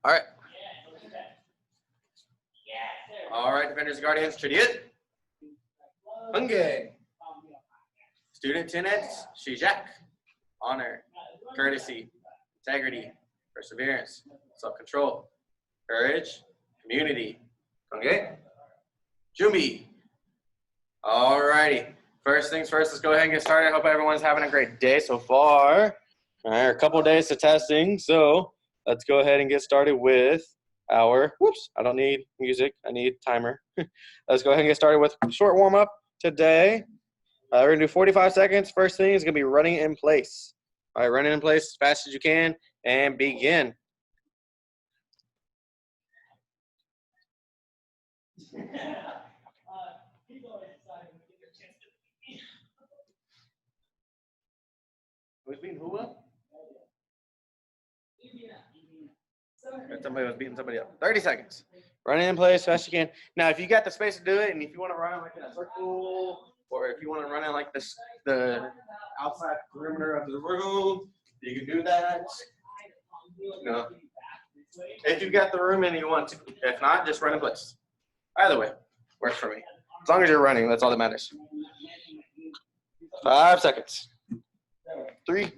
All right. All right, defenders, guardians, Chadiet. Hungay. Student tenants, Shijak. Honor, courtesy, integrity, perseverance, self-control, courage, community. Okay. Jumi. All righty. First things first, let's go ahead and get started. I hope everyone's having a great day so far. All right, a couple days to testing, so let's go ahead and get started with our, whoops, I don't need music, I need timer. Let's go ahead and get started with a short warm-up today. We're gonna do 45 seconds. First thing is gonna be running in place. All right, running in place as fast as you can and begin. Who's beating who up? Somebody was beating somebody up. 30 seconds. Running in place as fast as you can. Now, if you got the space to do it, and if you want to run it like in a circle, or if you want to run it like this, the outside perimeter of the room, you can do that. No. If you've got the room and you want to. If not, just run in place. Either way, works for me. As long as you're running, that's all that matters. 5 seconds. 3,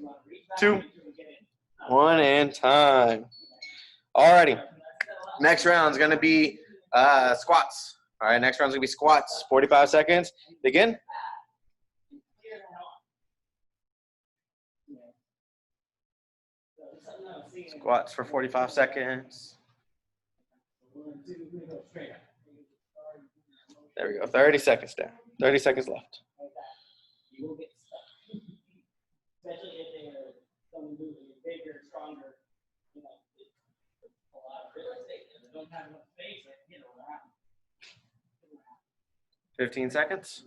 2, 1, and time. Alrighty. Next round is going to be squats. All right, next round is going to be squats. 45 seconds. Begin. Squats for 45 seconds. There we go. 30 seconds down. 30 seconds left. Especially if they're someone who's bigger, stronger, you know, a lot of real estate, and they don't have enough space, you know, around. 15 seconds.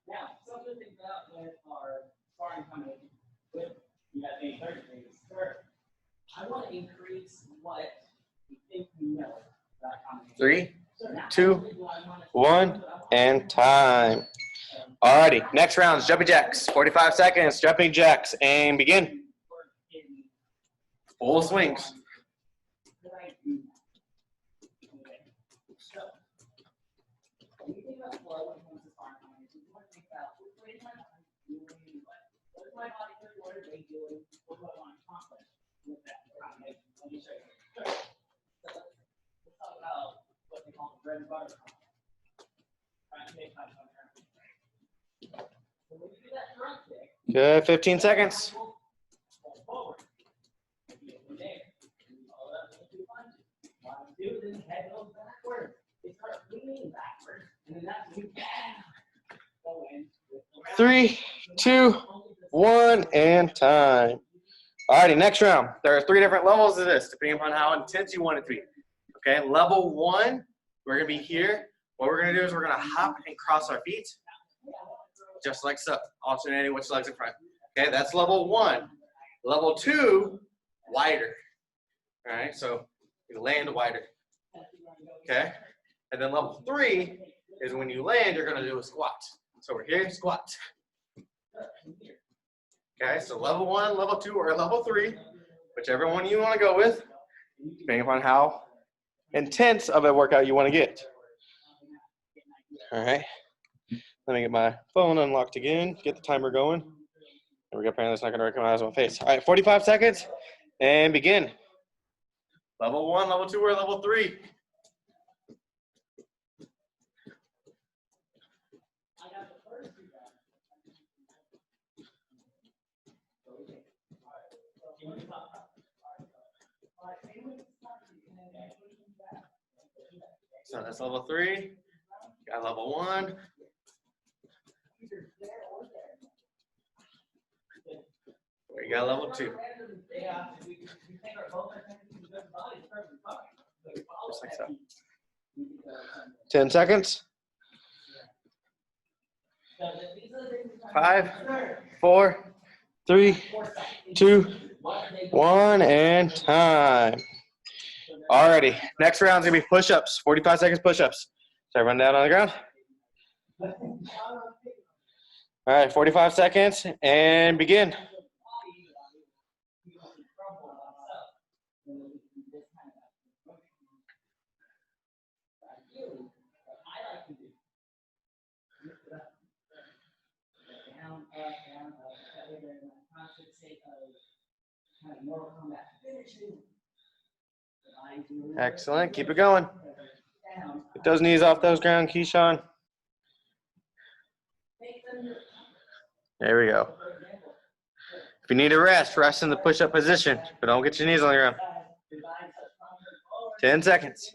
Now, something to think about with our sparring combination with you guys being 30 days. I want to increase what you think you know about combination. 3, 2, 1, and time. Alrighty, next round is jumping jacks. 45 seconds, jumping jacks, and begin. Full swings. Good, 15 seconds. Three, 2, 1, and time. Alrighty, next round. There are 3 different levels of this, depending upon how intense you want it to be. Okay, level 1, we're gonna be here. What we're gonna do is we're gonna hop and cross our feet, just like so, alternating which legs in front. Okay, that's level 1. Level 2, wider. All right, so you land wider. Okay, and then level 3 is when you land, you're gonna do a squat. So we're here, squat. Okay, so level 1, level 2, or level 3, whichever one you want to go with, depending upon how intense of a workout you want to get. All right, let me get my phone unlocked again, get the timer going. There we go, apparently it's not going to recognize my face. All right, 45 seconds, and begin. Level 1, level 2, or level 3. So that's level 3. Got level 1. We got level 2. Just like so. 10 seconds. 5, 4, 3, 2, 1, and time. Alrighty, next round is gonna be push-ups. 45 seconds push-ups. So run down on the ground. All right, 45 seconds and begin. Excellent. Keep it going. Get those knees off those ground, Keyshawn. There we go. If you need a rest, rest in the push-up position, but don't get your knees on the ground. 10 seconds.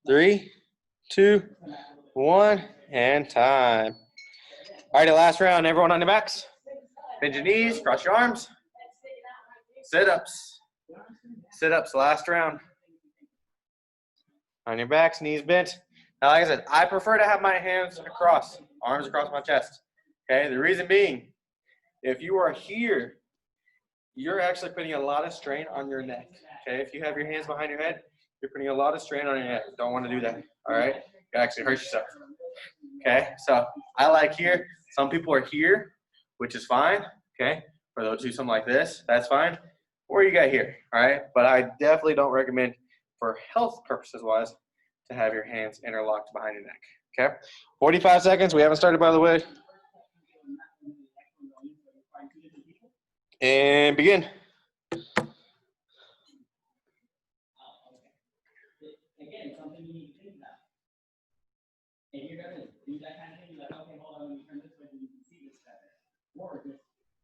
3, 2, 1, and time. All righty, last round. Everyone on your backs. Bend your knees, cross your arms. Sit-ups. Sit-ups, last round. On your backs, knees bent. Now, like I said, I prefer to have my hands across, arms across my chest. Okay, the reason being, if you are here, you're actually putting a lot of strain on your neck. Okay, if you have your hands behind your head, you're putting a lot of strain on your neck. Don't want to do that. All right, you actually hurt yourself. Okay, so I like here. Some people are here, which is fine. Okay, for those who do something like this, that's fine. Or you got here. All right, but I definitely don't recommend, for health purposes wise, to have your hands interlocked behind your neck. Okay, 45 seconds. We haven't started, by the way. And begin. Again, something you need to think about. If you're going to do that kind of thing, you're like, okay, hold on, let me turn this way so you can see this better. Or just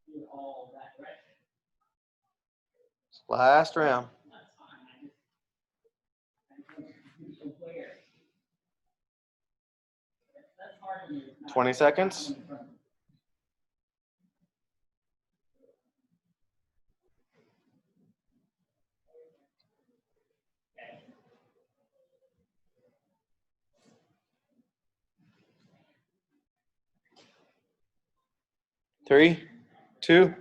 do it all that direction. Last round. That's fine. I just want to be aware. That's hard when you're 20 seconds. 3, 2,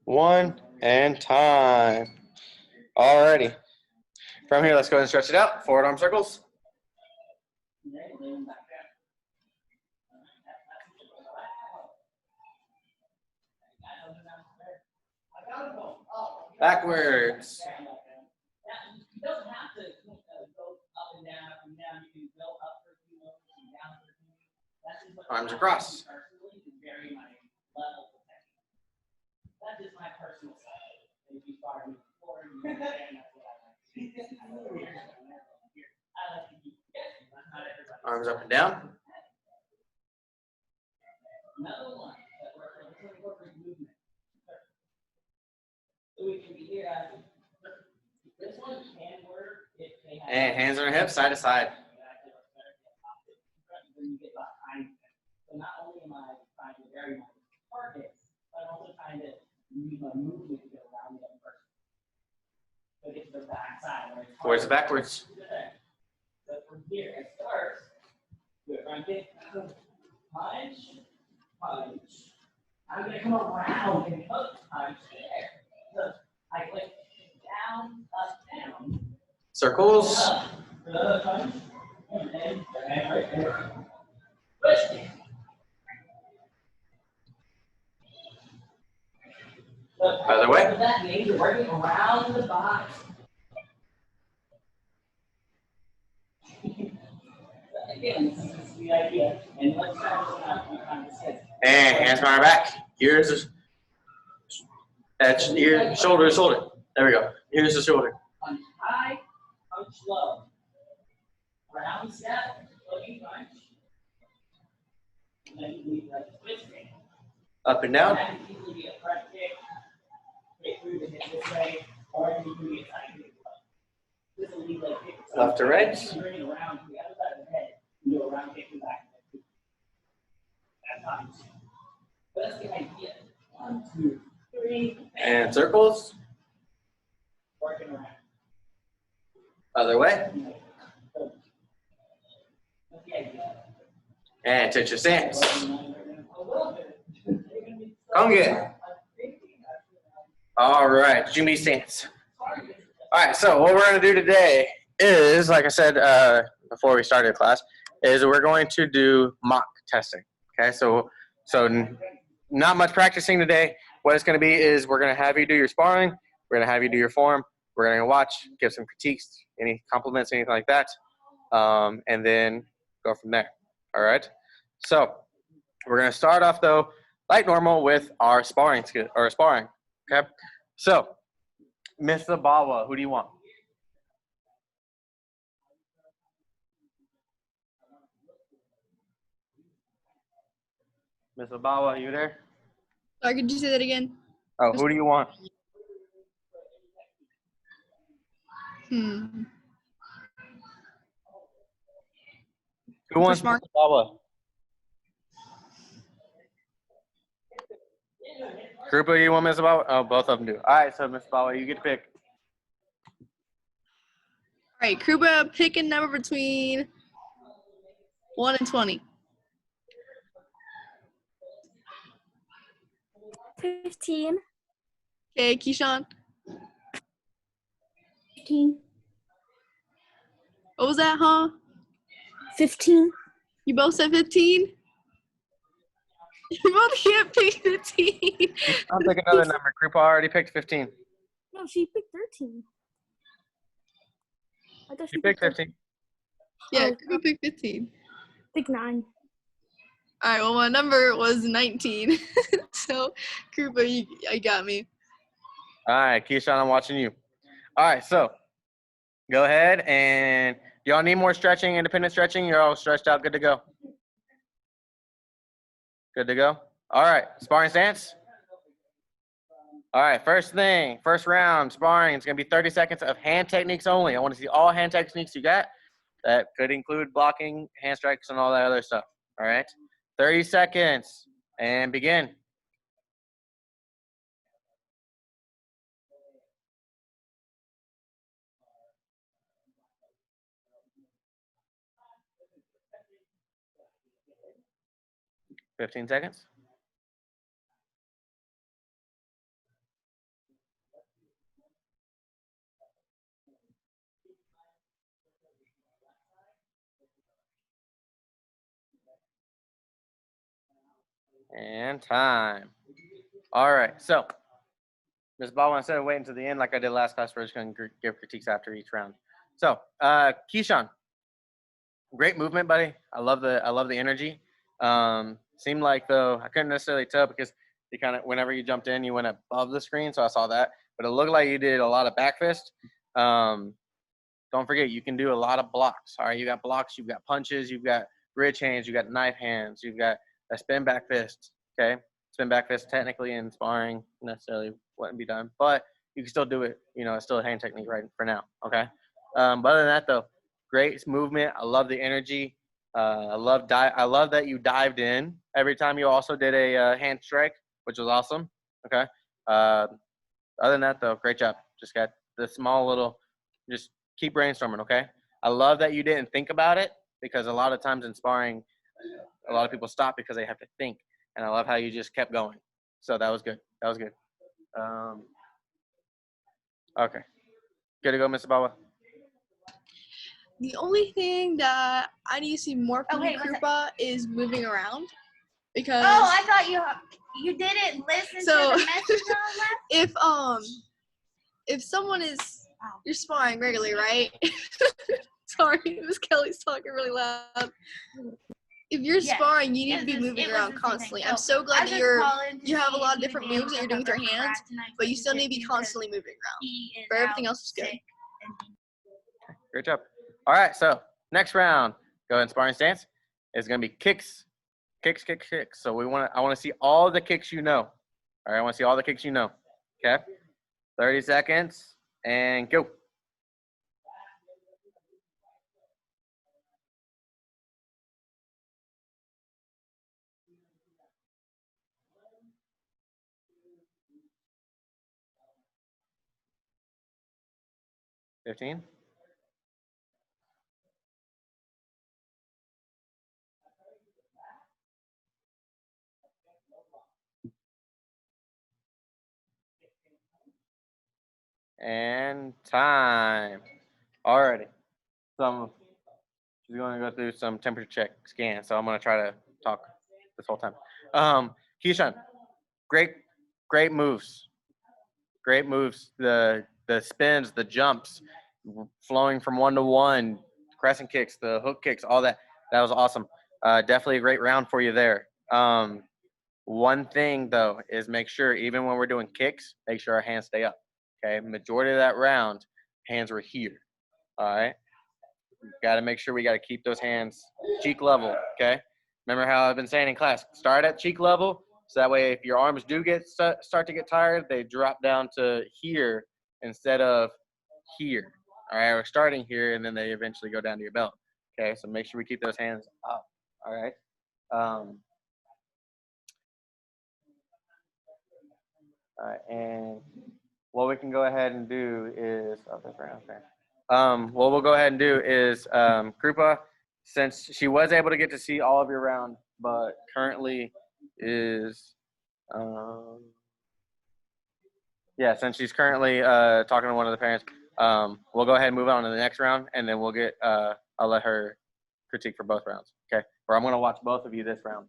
1, and time. Alrighty. From here, let's go ahead and stretch it out. Forward arm circles. Backwards. You don't have to go up and down, up and down. You can go up for a few moments and down for a few moments. Arms across. Vary my level of technique. That's just my personal side. If you start moving forward, you understand that's what I like to do. I like to keep guessing. Not everybody. Arms up and down. Another one that works is movement. So we can be here at this one can work if they have. And hands on your hips, side to side. When you get behind them. So not only am I trying to vary my targets, but I'm also trying to use my movement to get around the other person. So get to the back side. Right? Forwards and backwards. So from here, it starts with front kick, punch, punch. I'm going to come around and hook punch there. So I click down, up, down. Circles. Punch. And then right there. Push it. Other way. That means you're working around the body. Again, this is the idea. And let's try to and hands behind our back. Here's your shoulder to shoulder. There we go. Here's the shoulder. Punch high, punch low. Round step, looking punch. And then you leave like twisting. Up and down. That can easily be a front kick. Get through the hip this way, or you can be a side kick. This will leave like kick. Left to right. Bring it around to the other side of the head. You go around, kick and back. That's fine. But that's the idea. 1, 2, 3. And circles. Working around. Other way. That's the idea. And touch your stance. Conga. All right, Jumi stance. All right, so what we're going to do today is, like I said before we started class, is we're going to do mock testing. Okay, so not much practicing today. What it's going to be is we're going to have you do your sparring. We're going to have you do your form. We're going to watch, give some critiques, any compliments, anything like that, and then go from there. All right. So We're going to start off, though, like normal, with our sparring. Okay? So, Miss Zabawa, who do you want? Miss Zabawa, are you there? Sorry, could you say that again? Oh, who do you want? Hmm. Who wants Miss Mark? Zabawa? Krupa, you want Miss Zabawa? Oh, both of them do. All right, so Miss Zabawa, you get to pick. All right, Krupa, pick a number between 1 and 20. 15. Okay, Keyshawn. 15. What was that, huh? 15. You both said 15? You both can't pick 15. I'll pick another number. Krupa already picked 15. No, she picked 13. I thought She picked 15. Yeah, Oh. Krupa picked 15. Pick 9. All right, well, my number was 19. So, Krupa, you got me. All right, Keyshawn, I'm watching you. All right, so go ahead and do y'all need more stretching, independent stretching? You're all stretched out, good to go. Good to go. All right, sparring stance. All right, first round, sparring. It's going to be 30 seconds of hand techniques only. I want to see all hand techniques you got. That could include blocking, hand strikes, and all that other stuff. All right, 30 seconds and begin. $15 seconds. And time. All right, so Ms. Baldwin, instead of waiting to the end like I did last class, we're just going to give critiques after each round. So, Keyshawn, great movement, buddy. I love the energy. Seemed like though I couldn't necessarily tell because you kind of whenever you jumped in, you went above the screen, so I saw that. But it looked like you did a lot of back fist. Don't forget, you can do a lot of blocks. All right, you got blocks, you've got punches, you've got bridge hands, you've got knife hands, you've got a spin back fist. Okay, spin back fist technically in sparring necessarily wouldn't be done, but you can still do it. You know, it's still a hand technique right for now. Okay, but other than that though, great movement. I love the energy. I love that you dived in every time you also did a hand strike, which was awesome. Okay. Other than that though, great job. Just got the small little, just keep brainstorming. Okay. I love that you didn't think about it because a lot of times in sparring, a lot of people stop because they have to think. And I love how you just kept going. So that was good. That was good. Okay. Good to go, Mr. Bawa. The only thing that I need to see more from Okay, Krupa is moving around. Because Oh, I thought you didn't listen So- to the message on left. if someone is you're sparring regularly, right? Sorry, Miss Kelly's talking really loud. If you're Yeah, sparring, you need to be it was moving the around same thing. constantly. So, I'm so I glad was that just calling to you have a see lot if of you different did moves that you're doing with your something hands, for tonight, but you so still could need to be get you, 'cause constantly moving around. he is But everything out else is good. sick and Great job. All right, so next round, go ahead and sparring stance. It's gonna be kicks, kicks, kicks, kicks. So I want to see all the kicks you know. All right, I want to see all the kicks you know. Okay, 30 seconds and go. $15. And time. Alrighty. So she's going to go through some temperature check scan. So I'm going to try to talk this whole time. Keyshawn, great moves. Great moves. The spins, the jumps, flowing from 1-to-1, crescent kicks, the hook kicks, all that. That was awesome. Definitely a great round for you there. One thing though is make sure even when we're doing kicks, make sure our hands stay up. Okay, majority of that round, hands were here. All right, got to make sure we got to keep those hands cheek level. Okay, remember how I've been saying in class, start at cheek level, so that way if your arms do start to get tired, they drop down to here instead of here. All right, we're starting here and then they eventually go down to your belt. Okay, so make sure we keep those hands up. All right. All right, and what we can go ahead and do is, oh, that's right, okay. What we'll go ahead and do is, Krupa, since she was able to get to see all of your round, but currently is, yeah, since she's currently talking to one of the parents, we'll go ahead and move on to the next round, and then we'll get, I'll let her critique for both rounds, okay? Or I'm gonna watch both of you this round,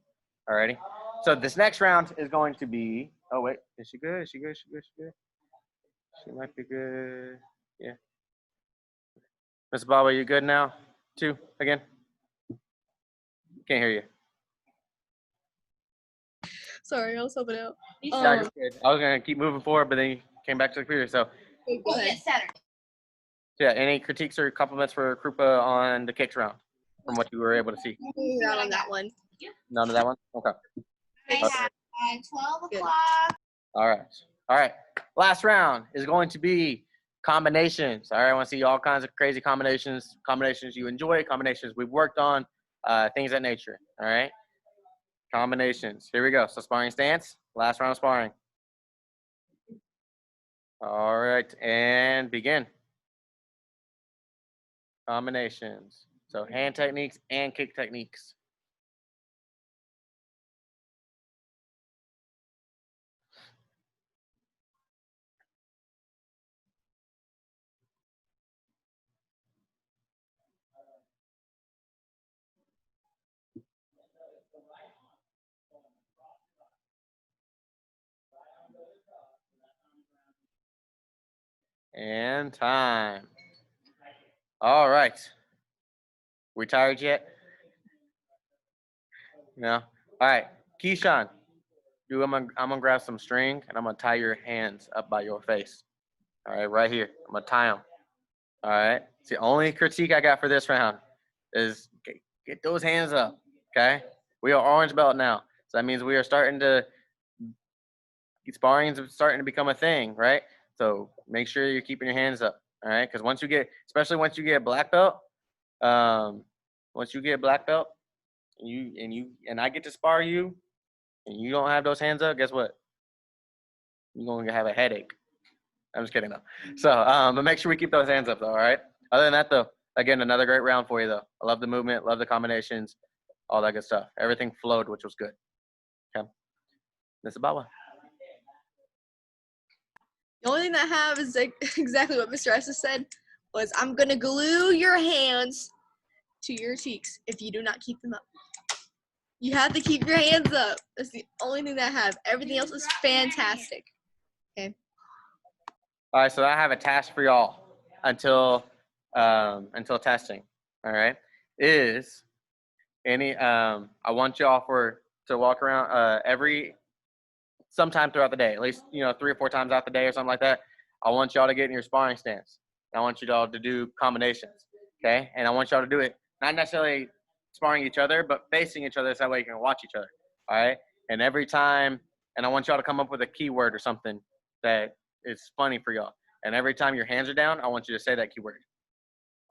alrighty? So this next round is going to be, oh wait, is she good? Is she good? Is she good? Is she good? She might be good. Yeah. Miss Baba, you good now? Two again? Can't hear you. Sorry, I was helping out. Yeah, you're good. I was gonna keep moving forward, but then you came back to the computer. So Go ahead. yeah, any critiques or compliments for Krupa on the kicks round from what you were able to see? Not on that one. None of that one? Okay. I have at 12 o'clock. All right. All right. Last round is going to be combinations. All right. I want to see all kinds of crazy combinations, combinations you enjoy, combinations we've worked on, things of that nature. All right. Combinations. Here we go. So sparring stance. Last round of sparring. All right. And begin. Combinations. So hand techniques and kick techniques. And time. All right. We tired yet? No. All right. Keyshawn, I'm gonna grab some string and I'm gonna tie your hands up by your face. All right, right here. I'm gonna tie them. All right. It's the only critique I got for this round is get those hands up. Okay. We are orange belt now, so that means we are starting to sparring is starting to become a thing, right? So make sure you're keeping your hands up. All right, because especially once you get black belt, once you get black belt, and I get to spar you, and you don't have those hands up, guess what? You're gonna have a headache. I'm just kidding though. So, but make sure we keep those hands up though. All right. Other than that though, again, another great round for you though. I love the movement, love the combinations, all that good stuff. Everything flowed, which was good. Okay. That's about one. The only thing that I have is like exactly what Mr. Estes said was I'm gonna glue your hands to your cheeks if you do not keep them up. You have to keep your hands up. That's the only thing that I have. Everything else is fantastic. Okay. All right, so I have a task for y'all until testing. All right, is any I want y'all to walk around sometime throughout the day, at least 3 or 4 times out the day or something like that. I want y'all to get in your sparring stance. I want you all to do combinations, okay? And I want y'all to do it not necessarily sparring each other, but facing each other so that way you can watch each other. All right, and every time, and I want y'all to come up with a keyword or something that is funny for y'all. And every time your hands are down, I want you to say that keyword.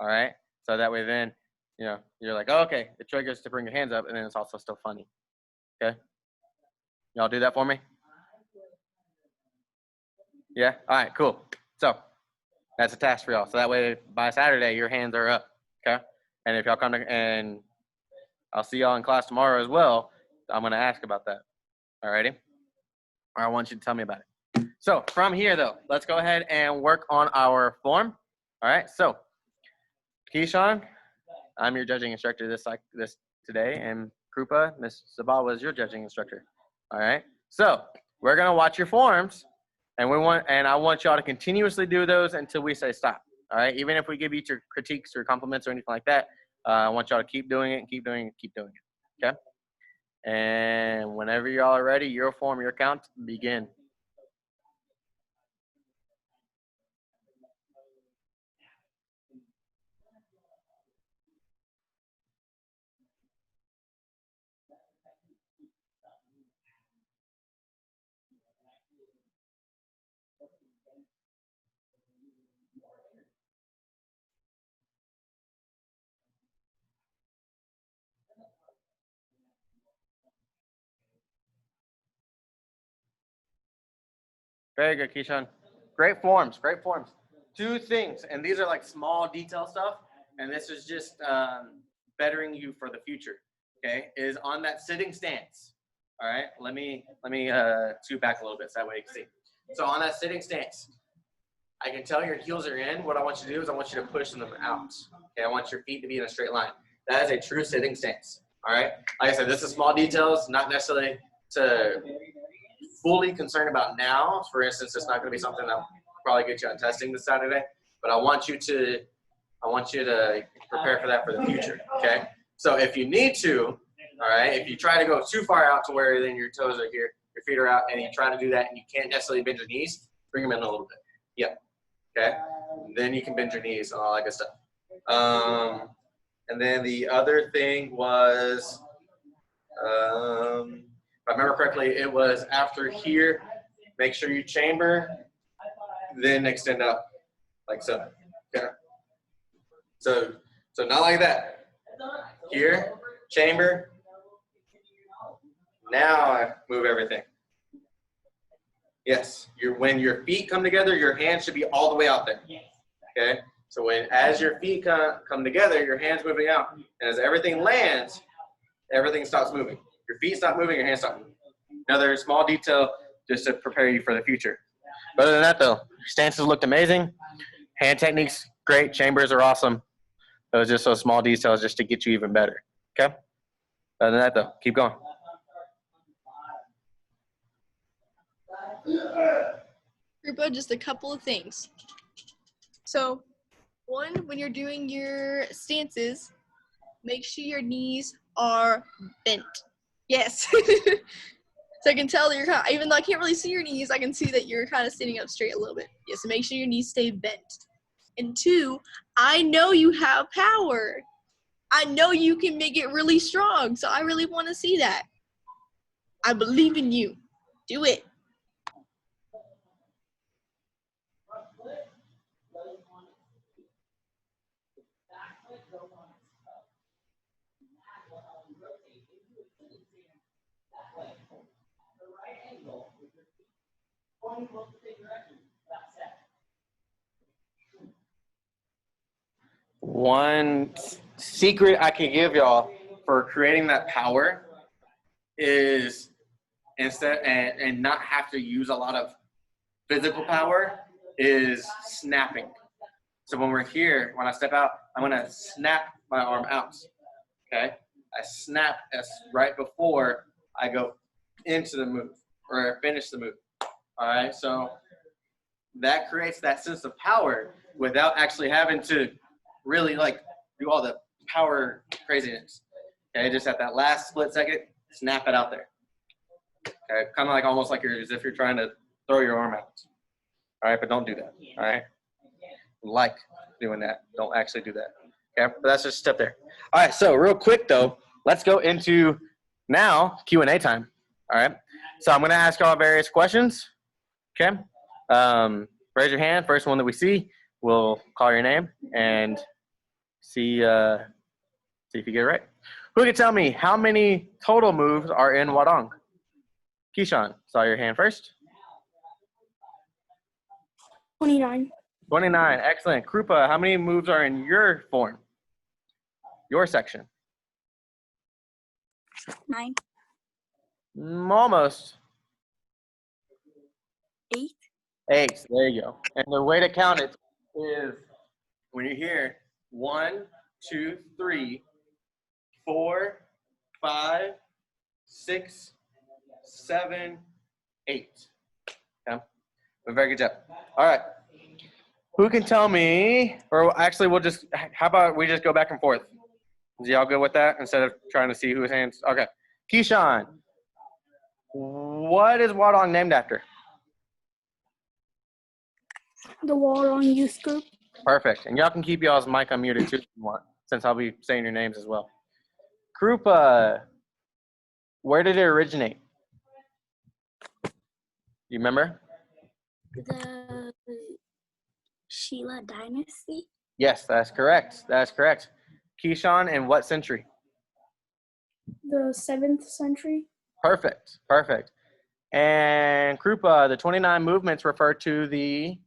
All right? So that way then, you're like, oh, okay, it triggers to bring your hands up, and then it's also still funny. Okay? Y'all do that for me? Yeah? All right, cool. So that's a task for y'all. So that way by Saturday, your hands are up. Okay? And if y'all come to, and I'll see y'all in class tomorrow as well, I'm going to ask about that. All righty? Or I want you to tell me about it. So from here, though, let's go ahead and work on our form. All right. So, Keyshawn, I'm your judging instructor this today, and Krupa, Miss Sabal is your judging instructor. All right. So we're gonna watch your forms, and I want y'all to continuously do those until we say stop. All right. Even if we give you your critiques or compliments or anything like that, I want y'all to keep doing it and keep doing it and keep doing it. Okay. And whenever y'all are ready, your form, your count, begin. Very good, Keyshawn. Great forms, great forms. Two things, and these are like small detail stuff, and this is just bettering you for the future, okay, is on that sitting stance. All right, let me scoot back a little bit so that way you can see. So on that sitting stance, I can tell your heels are in. What I want you to do is I want you to push them out. Okay, I want your feet to be in a straight line. That is a true sitting stance. All right, like I said, this is small details, not necessarily to fully concerned about now. For instance, it's not going to be something that will probably get you on testing this Saturday, but I want you to prepare for that for the future. Okay, so if you need to, all right, if you try to go too far out to where then your toes are here, your feet are out, and you try to do that and you can't necessarily bend your knees, bring them in a little bit. Yep. Okay. Then you can bend your knees and all that good stuff. And then the other thing was, if I remember correctly, it was after here, make sure you chamber, then extend up like so. Okay. So not like that. Here, chamber. Now I move everything. Yes, when your feet come together, your hands should be all the way out there. Okay? So as your feet come together, your hands moving out. And as everything lands, everything stops moving. Your feet stop moving, your hands stop moving. Another small detail just to prepare you for the future. But other than that, though, stances looked amazing. Hand techniques, great. Chambers are awesome. Those just those small details just to get you even better. Okay? Other than that, though, keep going. Rupa, just a couple of things. So, one, when you're doing your stances, make sure your knees are bent. Yes. So I can tell that you're kind of, even though I can't really see your knees, I can see that you're kind of sitting up straight a little bit. Yeah, so make sure your knees stay bent. And two, I know you have power. I know you can make it really strong, so I really want to see that. I believe in you. Do it. One secret I can give y'all for creating that power is and not have to use a lot of physical power is snapping. So when we're here, when I step out, I'm gonna snap my arm out. Okay, I snap right before I go into the move or finish the move. All right, so that creates that sense of power without actually having to really like do all the power craziness. Okay, just at that last split second, snap it out there. Okay, kind of like almost like as if you're trying to throw your arm out. All right, but don't do that. All right, like doing that, don't actually do that. Okay, but that's just a step there. All right, so real quick though, let's go into now Q&A time. All right, so I'm gonna ask y'all various questions. Okay, raise your hand. First one that we see, we'll call your name and see if you get it right. Who can tell me how many total moves are in Wadong? Keyshawn, saw your hand first. 29. 29, excellent. Krupa, how many moves are in your form? Your section? 9. Almost. 8. 8, there you go. And the way to count it is when you're here, 1, 2, 3, 4, 5, 6, 7, 8. Okay. But very good job. All right. Who can tell me, or actually how about we just go back and forth? Is y'all good with that instead of trying to see whose hands? Okay. Keyshawn, what is Wadong named after? The Warren Youth Group. Perfect. And y'all can keep y'all's mic unmuted too if you want, since I'll be saying your names as well. Krupa, where did it originate? You remember? The Sheila Dynasty. Yes, that's correct. That's correct. Keyshawn, in what century? The 7th century. Perfect. Perfect. And Krupa, the 29 movements refer to the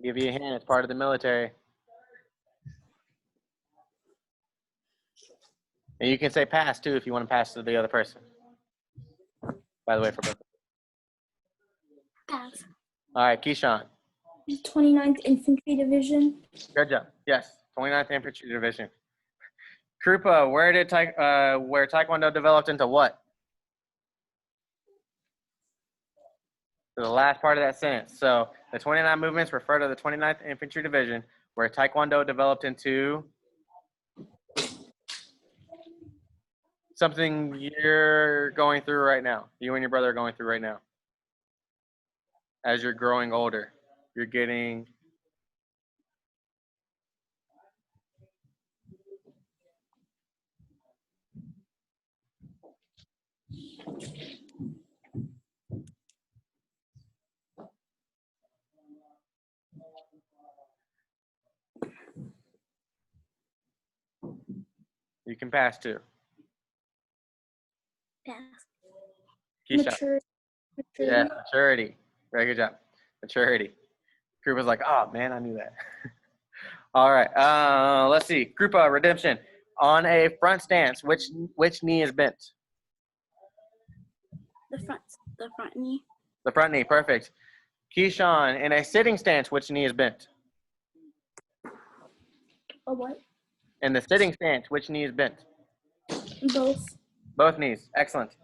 give you a hint, it's part of the military. And you can say pass too if you want to pass to the other person. By the way, for both. Pass. All right, Keyshawn. 29th Infantry Division. Good job. Yes, 29th Infantry Division. Krupa, where Taekwondo developed into what? So the last part of that sentence. So the 29 movements refer to the 29th Infantry Division, where Taekwondo developed into something you're going through right now. You and your brother are going through right now. As you're growing older, you're getting you can pass too. Pass. Keyshawn. Maturity. Yeah, maturity. Very good job. Maturity. Krupa's like, oh man, I knew that. All right. Let's see. Krupa, redemption. On a front stance, which knee is bent? The front knee. The front knee. Perfect. Keyshawn, in a sitting stance, which knee is bent? A what? In the sitting stance, which knee is bent? Both. Both knees. Excellent.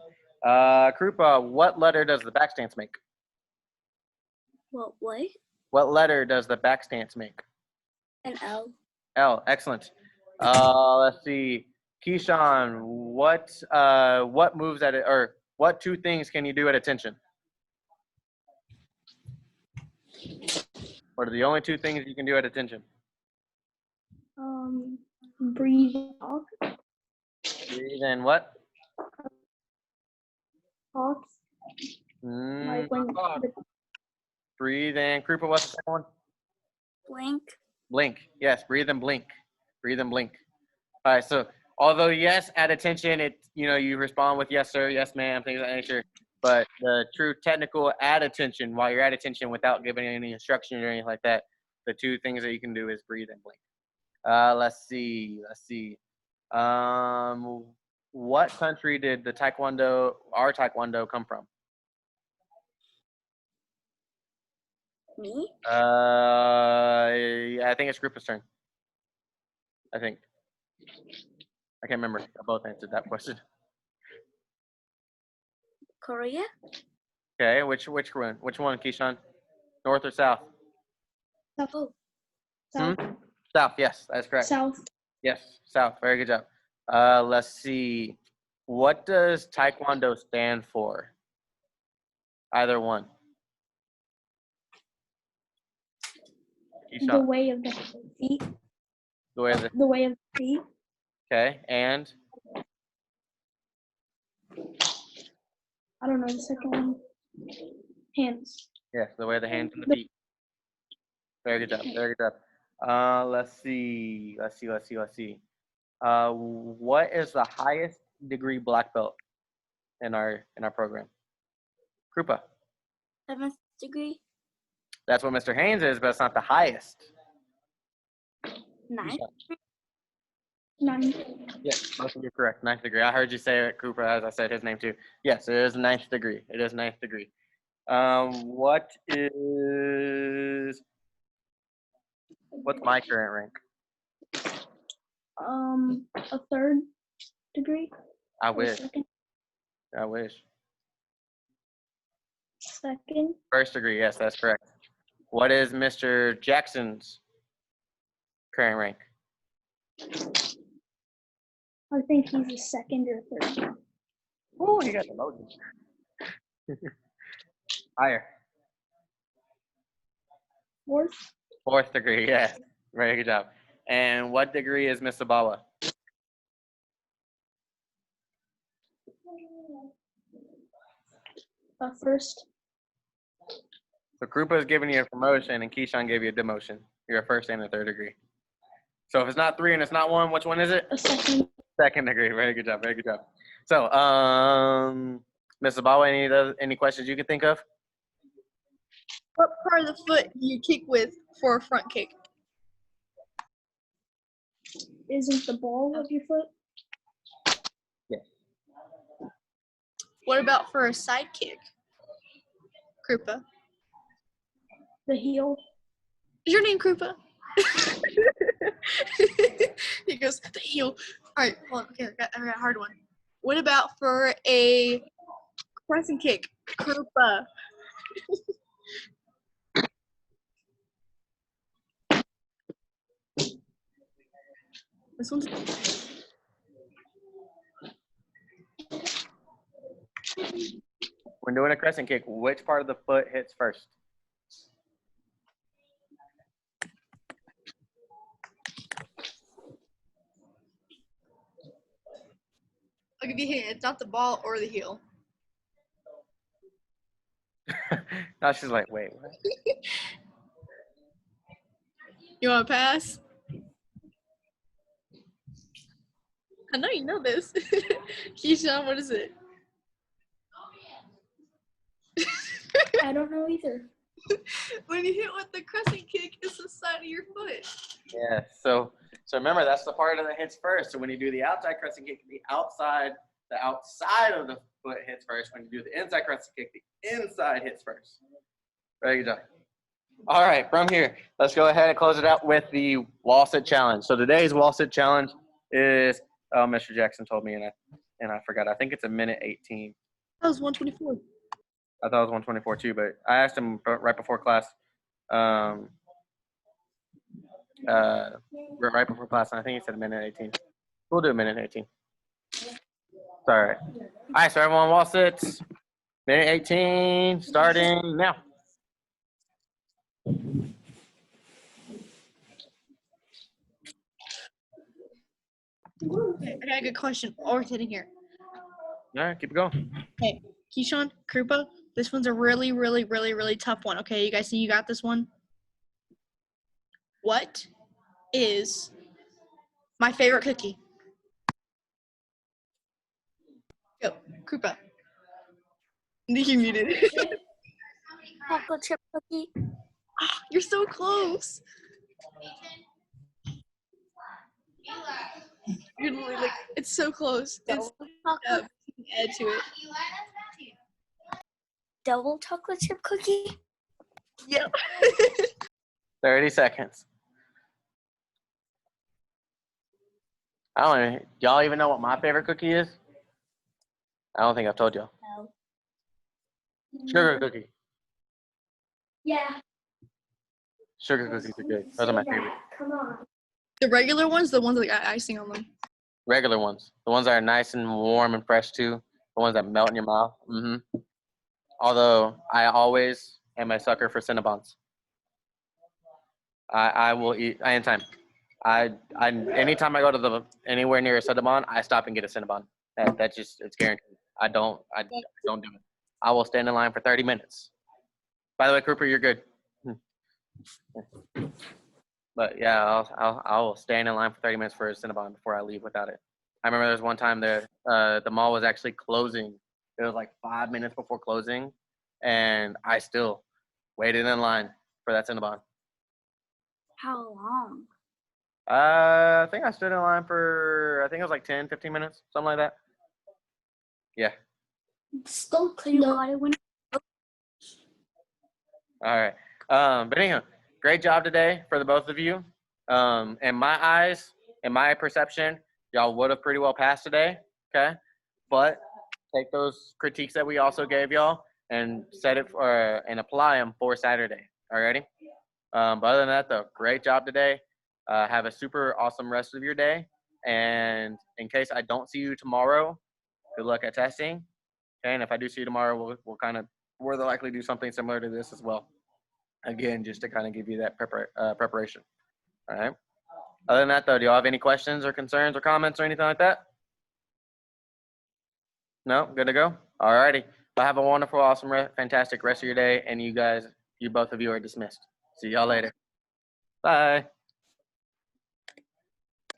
Krupa, what letter does the back stance make? What? What letter does the back stance make? An L. L. Excellent. Let's see. Keyshawn, what moves at it, or what two things can you do at attention? What are the only two things you can do at attention? Breathe. Talk. Breathe in what? Talk. Like when the Breathe in. Krupa, what's the second one? blink. Blink. Yes, breathe and blink. Breathe and blink. All right, so although yes, at attention, you respond with yes, sir, yes, ma'am, things of that nature. But the true technical at attention, while you're at attention without giving any instructions or anything like that, the two things that you can do is breathe and blink. Let's see. What country did our Taekwondo come from? Me? I think it's Krupa's turn. I think. I can't remember. I both answered that question. Korea? Okay, which one? Which one, Keyshawn? North or south? South. South. South, yes, that's correct. South. Yes, south. Very good job. Let's see. What does Taekwondo stand for? Either one. The Keyshawn. way of the feet. The way of the. The way of the feet. Okay, and I don't know the second one. Hands. yes, the way of the hands and the feet. Very good job. Very good job. Let's see. What is the highest degree black belt in our program? Krupa. 7th degree. That's what Mr. Haynes is, but it's not the highest. 9. 9. Yes, both of you are correct. 9th degree. I heard you say it, Cooper, as I said his name too. Yes, it is 9th degree. It is 9th degree. What's my current rank? A third degree. I Or wish. Second. I wish. Second. First degree, yes, that's correct. What is Mr. Jackson's current rank? I think he's a second or third. Oh, you got the loading. Higher. Fourth. Fourth degree, yes. Very good job. And what degree is Miss Sabala? First. So Krupa is giving you a promotion and Keyshawn gave you a demotion. You're a first and a third degree. So if it's not 3 and it's not 1, which one is it? A second. Second degree. Very good job. Very good job. So, Miss Sabala, any questions you can think of? What part of the foot do you kick with for a front kick? Isn't the ball of your foot? What about for a side kick? Krupa. The heel. Is your name Krupa? He goes, the heel. All right, hold on. Okay, I got a hard one. What about for a crescent kick? Krupa. This one's When doing a crescent kick, which part of the foot hits first? I'll give you a hint. It's not the ball or the heel. Now she's like, wait, what? You want to pass? I know you know this. Keyshawn, what is it? I don't know either. When you hit with the crescent kick, it's the side of your foot. Yeah, so remember, that's the part that hits first. So when you do the outside crescent kick, the outside of the foot hits first. When you do the inside crescent kick, the inside hits first. Very good job. All right, from here, let's go ahead and close it out with the wall sit challenge. So today's wall sit challenge is, Mr. Jackson told me, and I forgot. I think it's a minute 18. That was 124. I thought it was 124 too, but I asked him right before class. Right before class, and I think he said a minute 18. We'll do a minute 18. It's all right. All right, so everyone wall sits. Minute 18, starting now. Okay, I got a good question. While we're sitting here. All right, keep it going. Okay, Keyshawn, Krupa, this one's a really, really, really, really tough one. Okay, you guys think you got this one? What is my favorite cookie? Go, Krupa. I think you muted. Chocolate chip cookie. You're so close. You're literally like, it's so close. It's add to it. Double chocolate chip cookie. Yep. 30 seconds. Y'all even know what my favorite cookie is? I don't think I've told y'all. No. Sugar cookie. Yeah. Sugar cookies are good. Those are my favorite. Come on. The regular ones, the ones that got icing on them. Regular ones. The ones that are nice and warm and fresh too. The ones that melt in your mouth. Although I always am a sucker for Cinnabons. I will eat anytime. Anytime I go to anywhere near a Cinnabon, I stop and get a Cinnabon. That's just, it's guaranteed. I don't do it. I will stand in line for 30 minutes. By the way, Cooper, you're good. But yeah, I will stand in line for 30 minutes for a Cinnabon before I leave without it. I remember there was one time the mall was actually closing. It was like 5 minutes before closing, and I still waited in line for that Cinnabon. How long? I think I stood in line for, I think it was like 10, 15 minutes, something like that. Yeah. Still clear. No, I went. All right. But anyhow, great job today for the both of you. In my eyes, in my perception, y'all would have pretty well passed today, okay? But take those critiques that we also gave y'all and set it for and apply them for Saturday. Alrighty. But other than that, though, great job today. Have a super awesome rest of your day. And in case I don't see you tomorrow, good luck at testing. Okay, and if I do see you tomorrow, we'll kind of more than likely do something similar to this as well. Again, just to kind of give you that preparation. All right. Other than that, though, do y'all have any questions or concerns or comments or anything like that? No, good to go. All righty. Well, have a wonderful, awesome, fantastic rest of your day. And you both of you are dismissed. See y'all later. Bye.